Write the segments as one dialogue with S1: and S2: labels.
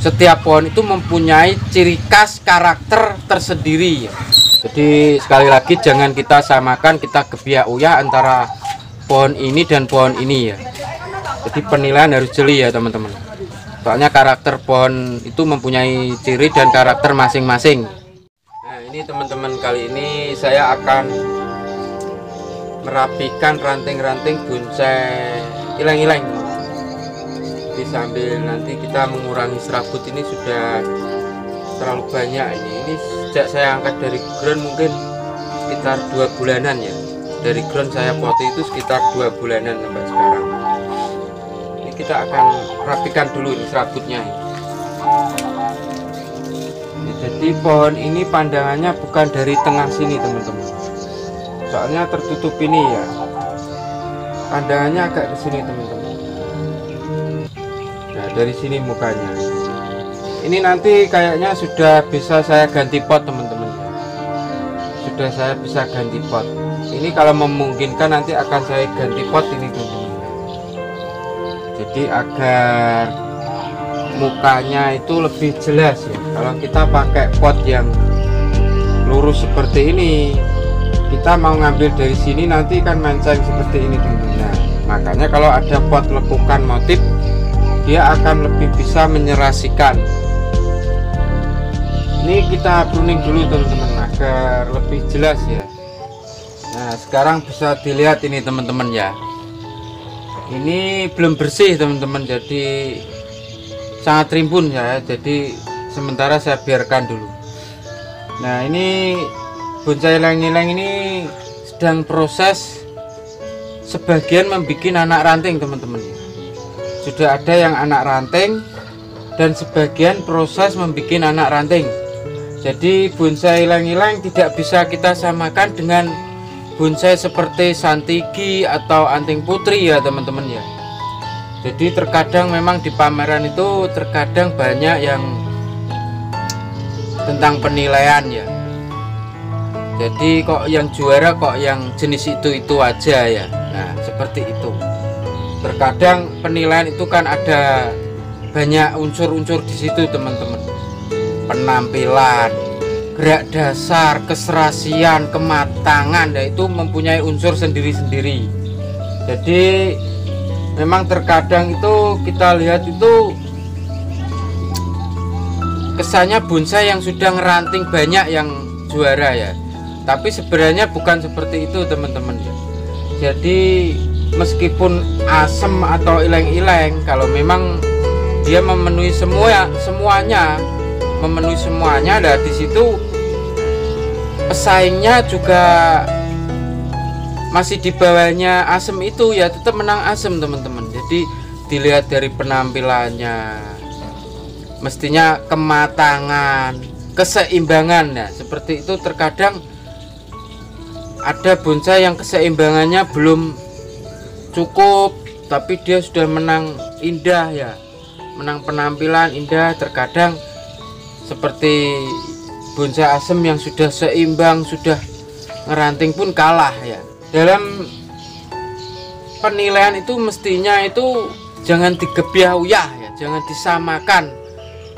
S1: setiap pohon itu mempunyai ciri khas karakter tersendiri. Jadi sekali lagi jangan kita samakan, kita gebiak uyah antara pohon ini dan pohon ini ya. Jadi penilaian harus jeli ya teman-teman. Soalnya karakter pohon itu mempunyai ciri dan karakter masing-masing. Nah ini teman-teman, kali ini saya akan merapikan ranting-ranting bonsai ileng-ileng. Jadi sambil nanti kita mengurangi serabut, ini sudah terlalu banyak ini sejak saya angkat dari ground mungkin sekitar 2 bulanan ya. Dari ground saya pot itu sekitar 2 bulanan sampai sekarang. Ini kita akan rapikan dulu ini serabutnya ini. Jadi pohon ini pandangannya bukan dari tengah sini teman-teman, soalnya tertutup ini ya, pandangannya agak ke sini teman-teman. Nah dari sini mukanya ini nanti kayaknya sudah bisa saya ganti pot teman-teman, sudah saya bisa ganti pot ini. Kalau memungkinkan nanti akan saya ganti pot ini teman-teman, jadi agar mukanya itu lebih jelas ya. Kalau kita pakai pot yang lurus seperti ini, kita mau ngambil dari sini nanti kan menceng seperti ini teman-teman. Nah, makanya kalau ada pot lekukan motif, dia akan lebih bisa menyerasikan. Ini kita pruning dulu teman-teman agar lebih jelas ya. Nah sekarang bisa dilihat ini teman-teman ya, ini belum bersih teman-teman, jadi sangat rimbun ya, jadi sementara saya biarkan dulu. Nah ini bonsai ileng-ileng ini sedang proses, sebagian membuat anak ranting teman-teman ya. Sudah ada yang anak ranting dan sebagian proses membuat anak ranting. Jadi bonsai ileng-ileng tidak bisa kita samakan dengan bonsai seperti santigi atau anting putri ya teman-teman ya. Jadi terkadang memang di pameran itu terkadang banyak yang tentang penilaian ya. Jadi kok yang juara kok yang jenis itu aja ya. Nah seperti itu. Terkadang penilaian itu kan ada banyak unsur-unsur di situ teman-teman. Penampilan, gerak dasar, keserasian, kematangan, ya itu mempunyai unsur sendiri-sendiri. Jadi memang terkadang itu kita lihat itu kesannya bonsai yang sudah ngeranting banyak yang juara ya, tapi sebenarnya bukan seperti itu teman-teman ya. Jadi meskipun asem atau ileng-ileng, kalau memang dia memenuhi semuanya nah di situ pesaingnya juga masih di bawahnya asem itu ya, tetap menang asem teman-teman. Jadi dilihat dari penampilannya, mestinya kematangan, keseimbangan ya, seperti itu. Terkadang ada bonsai yang keseimbangannya belum cukup tapi dia sudah menang indah ya, menang penampilan indah. Terkadang seperti bonsai asem yang sudah seimbang, sudah ngeranting pun kalah ya. Dalam penilaian itu mestinya itu jangan digebiah uyah ya, jangan disamakan.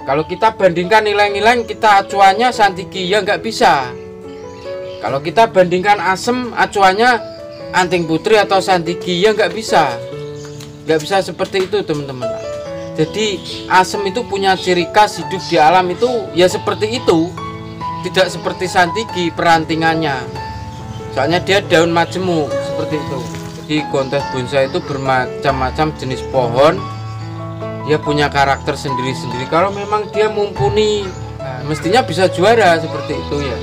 S1: Kalau kita bandingkan ileng-ileng, kita acuannya santigi ya nggak bisa. Kalau kita bandingkan asem, acuannya anting putri atau santigi ya nggak bisa seperti itu teman-teman. Jadi asem itu punya ciri khas hidup di alam itu ya seperti itu, tidak seperti santigi perantingannya, soalnya dia daun majemuk seperti itu. Jadi kontes bonsai itu bermacam-macam jenis pohon, dia punya karakter sendiri-sendiri. Kalau memang dia mumpuni, mestinya bisa juara seperti itu ya.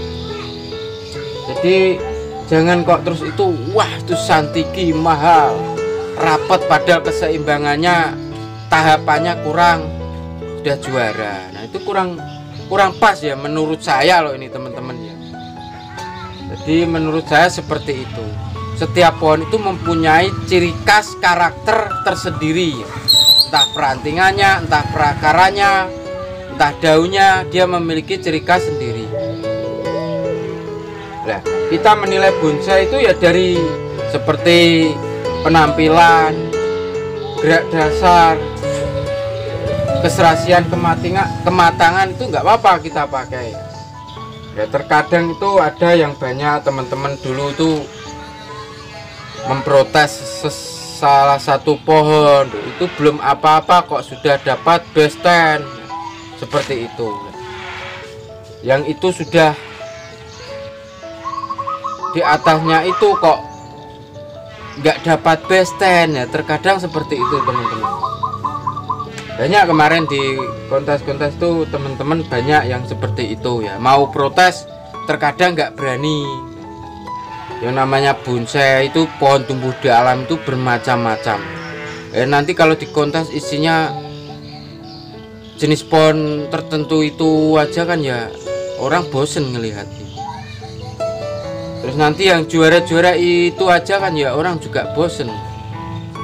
S1: Jadi jangan kok terus itu wah itu santigi mahal, rapat, padahal keseimbangannya tahapannya kurang sudah juara. Nah itu kurang pas ya menurut saya loh ini teman-teman ya. Jadi menurut saya seperti itu. Setiap pohon itu mempunyai ciri khas karakter tersendiri ya. Entah perantingannya, entah perakarannya, entah daunnya, dia memiliki ciri khas sendiri. Nah, kita menilai bonsai itu ya dari seperti penampilan, gerak dasar, keserasian kematangan itu nggak apa-apa kita pakai ya. Terkadang itu ada yang banyak teman-teman dulu tuh memprotes salah satu pohon itu belum apa-apa kok sudah dapat besten seperti itu, yang itu sudah di atasnya itu kok nggak dapat besten ya. Terkadang seperti itu teman-teman. Banyak kemarin di kontes-kontes tuh teman-teman banyak yang seperti itu ya, mau protes terkadang nggak berani. Yang namanya bonsai itu pohon tumbuh di alam itu bermacam-macam. Nanti kalau di kontes isinya jenis pohon tertentu itu aja kan ya, orang bosen ngelihatnya. Terus nanti yang juara-juara itu aja kan ya, orang juga bosen.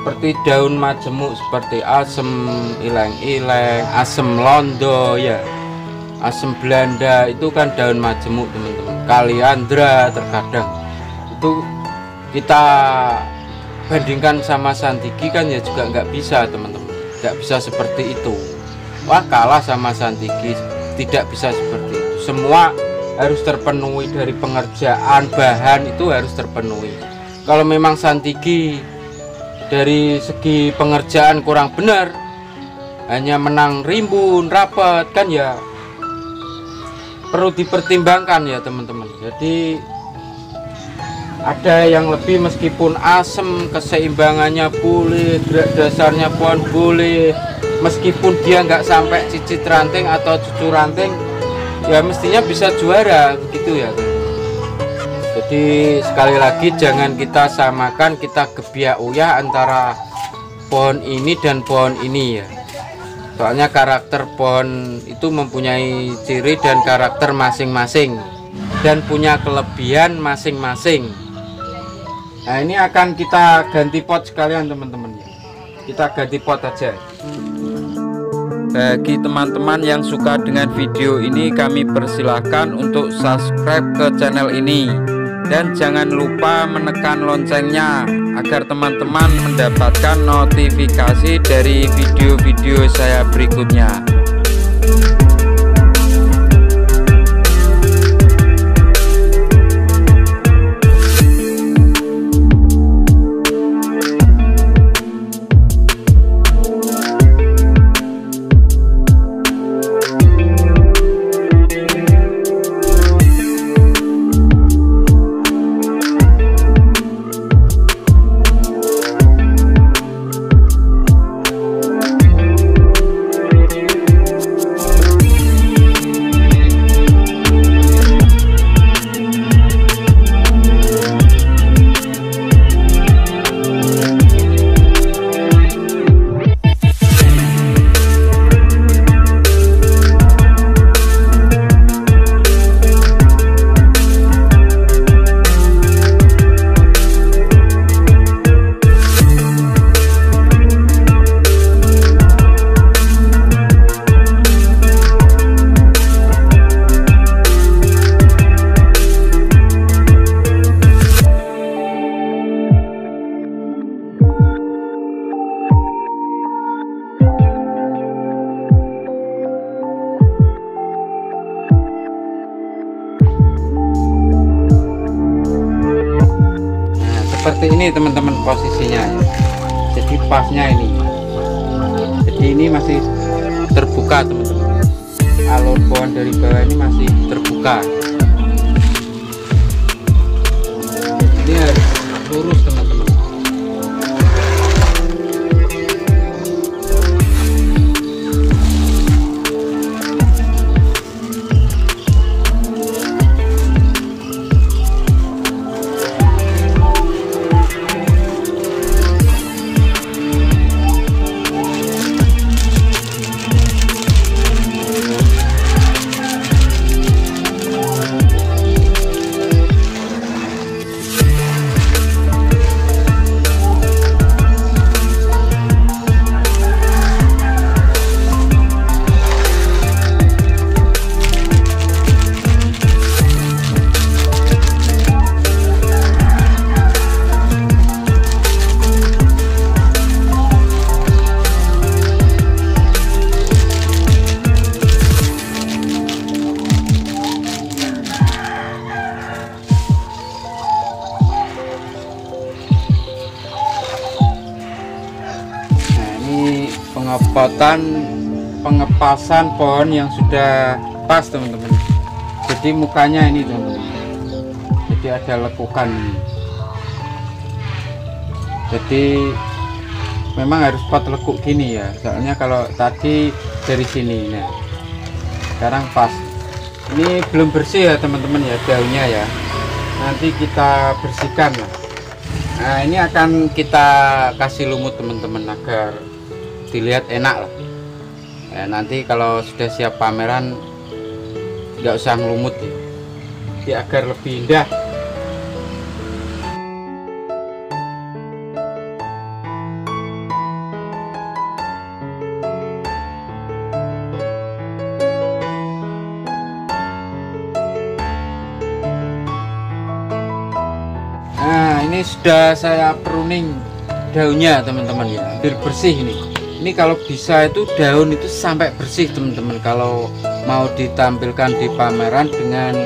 S1: Seperti daun majemuk, seperti asem ileng-ileng, asem londo ya, asem Belanda itu kan daun majemuk teman-teman. Kaliandra terkadang itu kita bandingkan sama santiki kan ya juga nggak bisa teman-teman, nggak bisa seperti itu. Wah, kalah sama santiki, tidak bisa seperti itu. Semua harus terpenuhi, dari pengerjaan bahan itu harus terpenuhi. Kalau memang santiki dari segi pengerjaan kurang benar, hanya menang rimbun rapat kan ya, perlu dipertimbangkan ya teman-teman. Jadi ada yang lebih, meskipun asem keseimbangannya boleh, gerak dasarnya pohon boleh, meskipun dia nggak sampai cicit ranting atau cucu ranting ya mestinya bisa juara begitu ya. Jadi sekali lagi jangan kita samakan, kita gebiak uyah antara pohon ini dan pohon ini ya. Soalnya karakter pohon itu mempunyai ciri dan karakter masing-masing dan punya kelebihan masing-masing. Nah, ini akan kita ganti pot sekalian teman-teman ya. Kita ganti pot aja. Bagi teman-teman yang suka dengan video ini, kami persilahkan untuk subscribe ke channel ini. Dan jangan lupa menekan loncengnya agar teman-teman mendapatkan notifikasi dari video-video saya berikutnya. Seperti ini teman-teman posisinya ya. Jadi pasnya ini, jadi ini masih terbuka teman-teman, alur pohon dari bawah ini masih terbuka. Ini harus lurus teman-teman. perabotan pengepasan pohon yang sudah pas teman-teman. Jadi mukanya ini teman-teman, jadi ada lekukan ini. Jadi memang harus pot lekuk gini ya, soalnya kalau tadi dari sini. Nah sekarang pas. Ini belum bersih ya teman-teman ya daunnya ya, nanti kita bersihkan lah. Nah ini akan kita kasih lumut teman-teman agar dilihat enak lah ya. Nanti kalau sudah siap pameran nggak usah ngelumut ya, agar lebih indah. Nah ini sudah saya pruning daunnya teman-teman ya, hampir bersih ini. Ini kalau bisa itu daun itu sampai bersih teman-teman, kalau mau ditampilkan di pameran dengan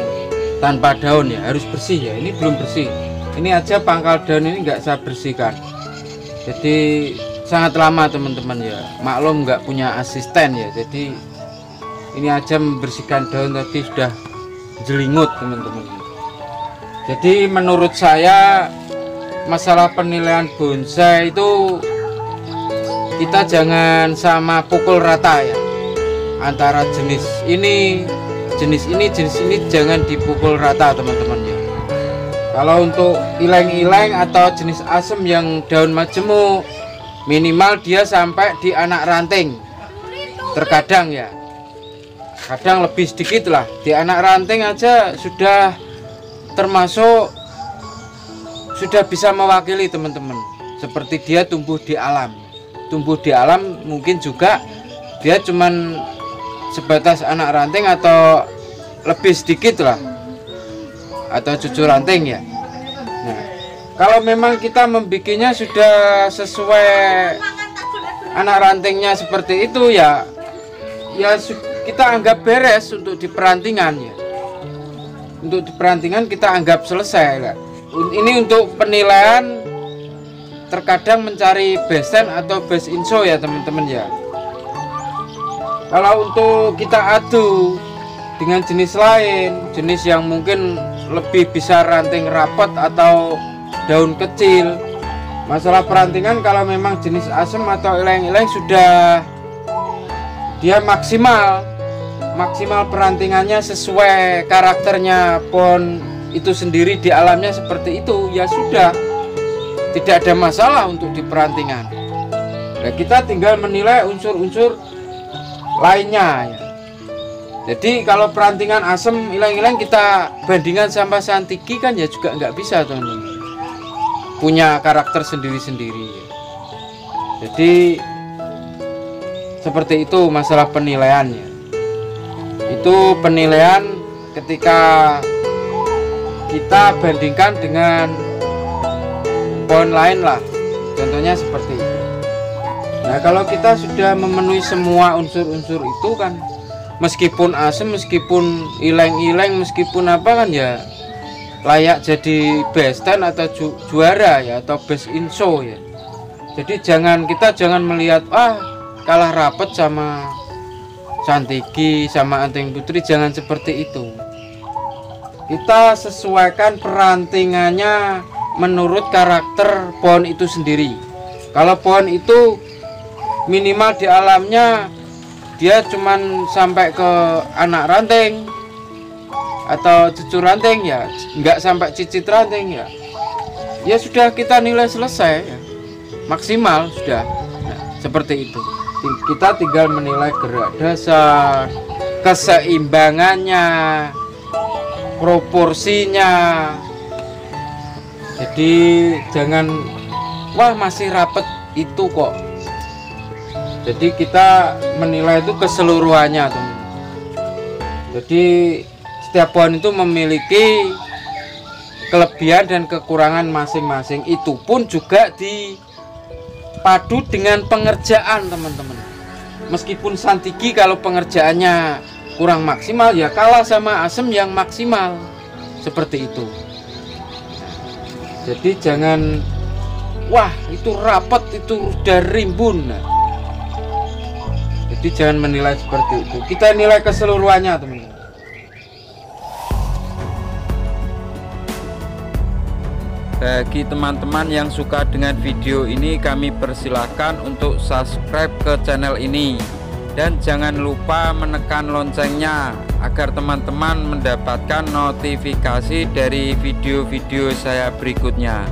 S1: tanpa daun ya harus bersih ya. Ini belum bersih, ini aja pangkal daun ini nggak saya bersihkan, jadi sangat lama teman-teman ya. Maklum nggak punya asisten ya, jadi ini aja membersihkan daun tadi sudah jelingut teman-teman. Jadi menurut saya masalah penilaian bonsai itu kita jangan sama pukul rata ya, antara jenis ini jangan dipukul rata teman-teman ya. Kalau untuk ileng-ileng atau jenis asem yang daun majemuk, minimal dia sampai di anak ranting. Terkadang ya, kadang lebih sedikit lah, di anak ranting aja sudah termasuk sudah bisa mewakili teman-teman, seperti dia tumbuh di alam. Tumbuh di alam mungkin juga dia cuman sebatas anak ranting atau lebih sedikit lah, atau cucu ranting ya. Nah kalau memang kita membikinnya sudah sesuai anak rantingnya seperti itu ya, kita anggap beres untuk di perantingan ya. Untuk di perantingan kita anggap selesai lah. Ini untuk penilaian, terkadang mencari besten atau best inso ya teman-teman ya. Kalau untuk kita adu dengan jenis lain, jenis yang mungkin lebih bisa ranting rapat atau daun kecil, masalah perantingan kalau memang jenis asem atau ileng-ileng sudah dia maksimal perantingannya sesuai karakternya pohon itu sendiri di alamnya seperti itu ya, sudah tidak ada masalah untuk di perantingan. Nah, kita tinggal menilai unsur-unsur lainnya ya. Jadi kalau perantingan asem ileng-ileng kita bandingkan sama santiki kan ya juga nggak bisa teman-teman, punya karakter sendiri-sendiri ya. Jadi seperti itu masalah penilaiannya. Itu penilaian ketika kita bandingkan dengan pohon lain lah, contohnya seperti itu. Nah kalau kita sudah memenuhi semua unsur-unsur itu kan, meskipun asem, meskipun ileng-ileng, meskipun apa kan ya, layak jadi besten atau juara ya, atau best inso ya. Jadi kita jangan melihat kalah rapet sama santiki sama anting putri, jangan seperti itu. Kita sesuaikan perantingannya menurut karakter pohon itu sendiri. Kalau pohon itu minimal di alamnya dia cuman sampai ke anak ranting atau cucu ranting ya, nggak sampai cicit ranting ya sudah kita nilai selesai ya, maksimal sudah. Nah, seperti itu. Kita tinggal menilai gerak dasar, keseimbangannya, proporsinya. Jadi jangan masih rapet itu kok. Jadi kita menilai itu keseluruhannya teman. Jadi setiap pohon itu memiliki kelebihan dan kekurangan masing-masing. Itu pun juga dipadu dengan pengerjaan teman-teman. Meskipun santiki kalau pengerjaannya kurang maksimal ya kalah sama asem yang maksimal, seperti itu. Jadi jangan itu rapat, itu udah rimbun. Jadi jangan menilai seperti itu. Kita nilai keseluruhannya, teman-teman. Bagi teman-teman yang suka dengan video ini, kami persilahkan untuk subscribe ke channel ini. Dan jangan lupa menekan loncengnya agar teman-teman mendapatkan notifikasi dari video-video saya berikutnya.